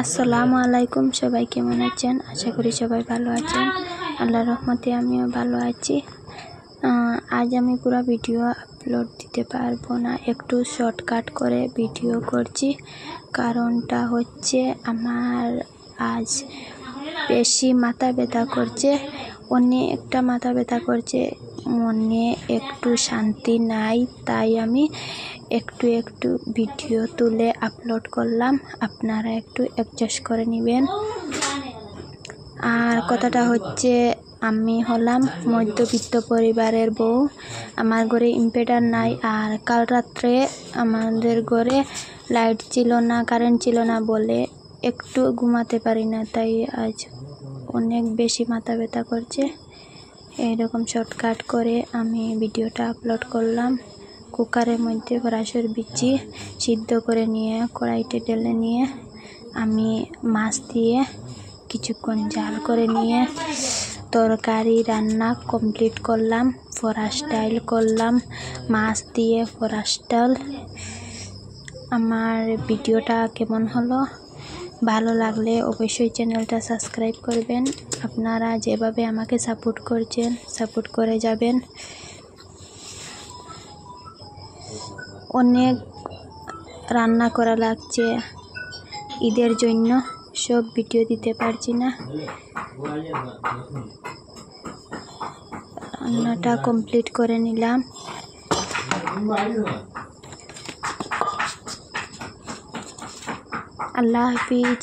আসসালামু আলাইকুম। সবাই কেমন আছেন? আশা করি সবাই ভালো আছেন। আল্লাহর রহমতে আমিও ভালো আছি। আজ আমি পুরো ভিডিও আপলোড দিতে পারবো না, একটু শর্টকাট করে ভিডিও করছি। কারণটা হচ্ছে আমার আজ বেশি মাথা ব্যথা করছে, অনেকটা মাথা ব্যথা করছে, মনে একটু শান্তি নাই। তাই আমি একটু ভিডিও তুলে আপলোড করলাম, আপনারা একটু অ্যাডজাস্ট করে নেবেন। আর কথাটা হচ্ছে, আমি হলাম মধ্যবিত্ত পরিবারের বউ। আমার ঘরে ইনভার্টার নাই, আর কাল রাত্রে আমাদের ঘরে লাইট ছিল না, কারেন্ট ছিল না বলে একটু ঘুমাতে পারি না। তাই আজ অনেক বেশি মাথা ব্যথা করছে। এইরকম শর্টকাট করে আমি ভিডিওটা আপলোড করলাম। কুকারের মধ্যে ফরাসর বিচি সিদ্ধ করে নিয়ে কড়াইতে ঢেলে নিয়ে আমি মাছ দিয়ে কিছুক্ষণ জাল করে নিয়ে তরকারি রান্না কমপ্লিট করলাম। ফরাস স্টাইল করলাম, মাছ দিয়ে ফরাস স্টাইল। আমার ভিডিওটা কেমন হলো? ভালো লাগলে অবশ্যই চ্যানেলটা সাবস্ক্রাইব করবেন। আপনারা যেভাবে আমাকে সাপোর্ট করছেন, সাপোর্ট করে যাবেন। অনেক রান্না করা লাগছে ঈদের জন্য, সব ভিডিও দিতে পারছি না। রান্নাটা কমপ্লিট করে নিলাম। আল্লাহ হাফিজ।